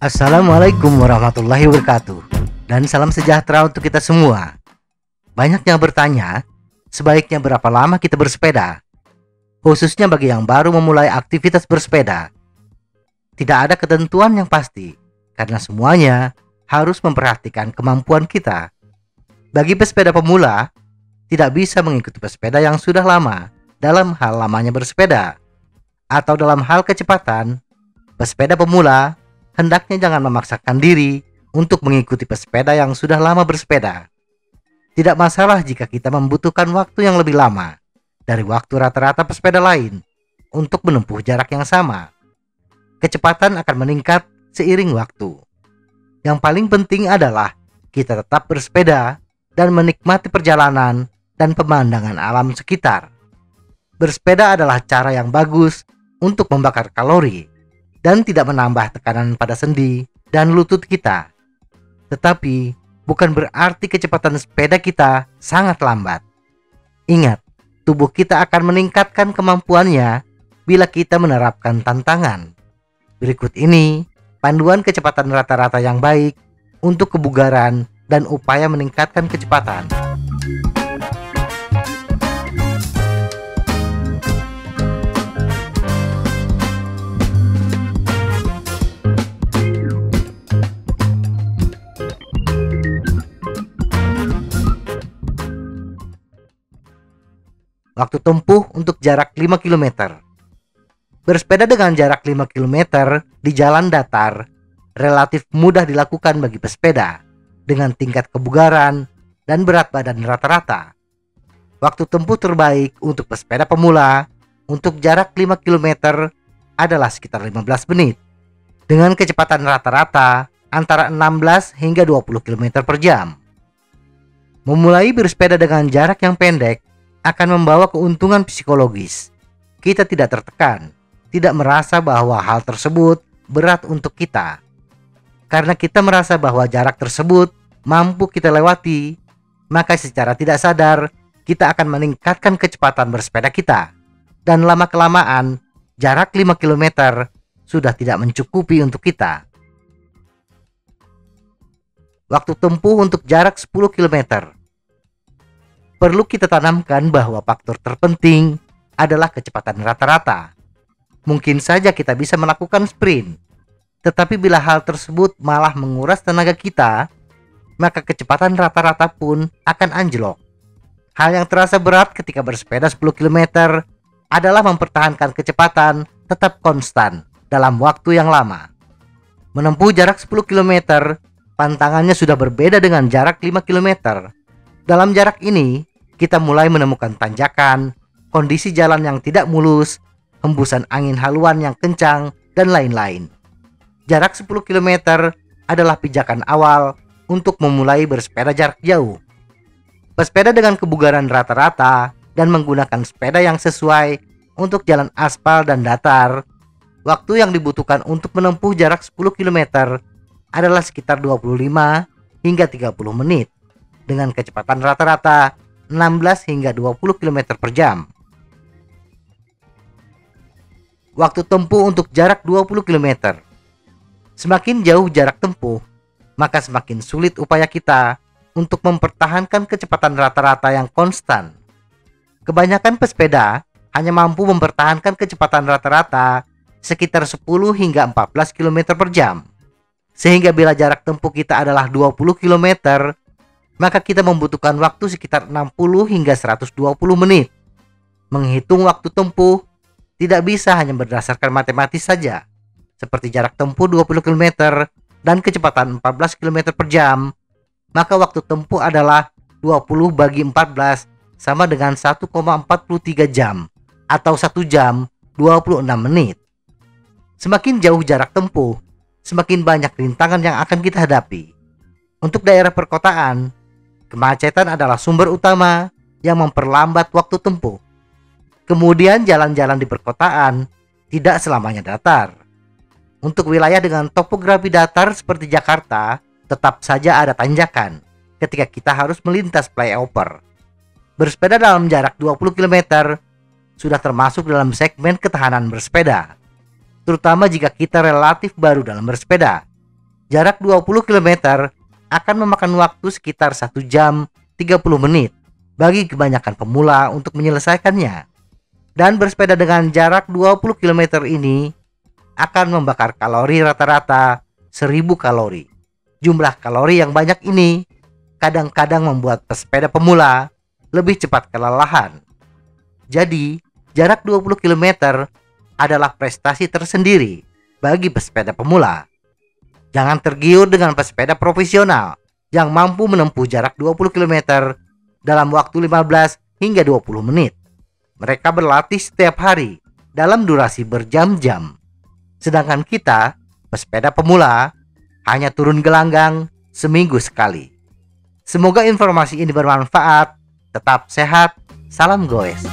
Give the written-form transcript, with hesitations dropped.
Assalamualaikum warahmatullahi wabarakatuh. Dan salam sejahtera untuk kita semua. Banyak yang bertanya, sebaiknya berapa lama kita bersepeda? Khususnya bagi yang baru memulai aktivitas bersepeda. Tidak ada ketentuan yang pasti, karena semuanya harus memperhatikan kemampuan kita. Bagi pesepeda pemula, tidak bisa mengikuti pesepeda yang sudah lama dalam hal lamanya bersepeda. Atau dalam hal kecepatan, pesepeda pemula hendaknya jangan memaksakan diri untuk mengikuti pesepeda yang sudah lama bersepeda. Tidak masalah jika kita membutuhkan waktu yang lebih lama dari waktu rata-rata pesepeda lain untuk menempuh jarak yang sama. Kecepatan akan meningkat seiring waktu. Yang paling penting adalah kita tetap bersepeda dan menikmati perjalanan dan pemandangan alam sekitar. Bersepeda adalah cara yang bagus untuk membakar kalori dan tidak menambah tekanan pada sendi dan lutut kita. Tetapi bukan berarti kecepatan sepeda kita sangat lambat. Ingat, tubuh kita akan meningkatkan kemampuannya bila kita menerapkan tantangan. Berikut ini panduan kecepatan rata-rata yang baik untuk kebugaran dan upaya meningkatkan kecepatan. Waktu tempuh untuk jarak 5 km. Bersepeda dengan jarak 5 km di jalan datar relatif mudah dilakukan bagi pesepeda dengan tingkat kebugaran dan berat badan rata-rata. Waktu tempuh terbaik untuk pesepeda pemula untuk jarak 5 km adalah sekitar 15 menit dengan kecepatan rata-rata antara 16 hingga 20 km per jam. Memulai bersepeda dengan jarak yang pendek akan membawa keuntungan psikologis. Kita tidak tertekan, tidak merasa bahwa hal tersebut berat untuk kita. Karena kita merasa bahwa jarak tersebut mampu kita lewati, maka secara tidak sadar kita akan meningkatkan kecepatan bersepeda kita. Dan lama-kelamaan, jarak 5 km sudah tidak mencukupi untuk kita. Waktu tempuh untuk jarak 10 km. Perlu kita tanamkan bahwa faktor terpenting adalah kecepatan rata-rata. Mungkin saja kita bisa melakukan sprint, tetapi bila hal tersebut malah menguras tenaga kita, maka kecepatan rata-rata pun akan anjlok. Hal yang terasa berat ketika bersepeda 10 km adalah mempertahankan kecepatan tetap konstan dalam waktu yang lama. Menempuh jarak 10 km, pantangannya sudah berbeda dengan jarak 5 km. Dalam jarak ini, kita mulai menemukan tanjakan, kondisi jalan yang tidak mulus, hembusan angin haluan yang kencang, dan lain-lain. Jarak 10 km adalah pijakan awal untuk memulai bersepeda jarak jauh. Pesepeda dengan kebugaran rata-rata dan menggunakan sepeda yang sesuai untuk jalan aspal dan datar, waktu yang dibutuhkan untuk menempuh jarak 10 km adalah sekitar 25 hingga 30 menit. Dengan kecepatan rata-rata 16 hingga 20 km per jam. Waktu tempuh untuk jarak 20 km. Semakin jauh jarak tempuh, maka semakin sulit upaya kita untuk mempertahankan kecepatan rata-rata yang konstan. Kebanyakan pesepeda hanya mampu mempertahankan kecepatan rata-rata sekitar 10 hingga 14 km per jam. Sehingga bila jarak tempuh kita adalah 20 km, maka kita membutuhkan waktu sekitar 60 hingga 120 menit. Menghitung waktu tempuh tidak bisa hanya berdasarkan matematis saja, seperti jarak tempuh 20 km dan kecepatan 14 km per jam, maka waktu tempuh adalah 20 bagi 14 sama dengan 1,43 jam atau 1 jam 26 menit. Semakin jauh jarak tempuh, semakin banyak rintangan yang akan kita hadapi. Untuk daerah perkotaan, kemacetan adalah sumber utama yang memperlambat waktu tempuh. Kemudian jalan-jalan di perkotaan tidak selamanya datar. Untuk wilayah dengan topografi datar seperti Jakarta, tetap saja ada tanjakan ketika kita harus melintas flyover. Bersepeda dalam jarak 20 km sudah termasuk dalam segmen ketahanan bersepeda. Terutama jika kita relatif baru dalam bersepeda. Jarak 20 km akan memakan waktu sekitar 1 jam 30 menit bagi kebanyakan pemula untuk menyelesaikannya. Dan bersepeda dengan jarak 20 km ini akan membakar kalori rata-rata 1000 kalori. Jumlah kalori yang banyak ini kadang-kadang membuat pesepeda pemula lebih cepat kelelahan. Jadi, jarak 20 km adalah prestasi tersendiri bagi pesepeda pemula. Jangan tergiur dengan pesepeda profesional yang mampu menempuh jarak 20 km dalam waktu 15 hingga 20 menit. Mereka berlatih setiap hari dalam durasi berjam-jam. Sedangkan kita, pesepeda pemula, hanya turun gelanggang seminggu sekali. Semoga informasi ini bermanfaat. Tetap sehat. Salam goes.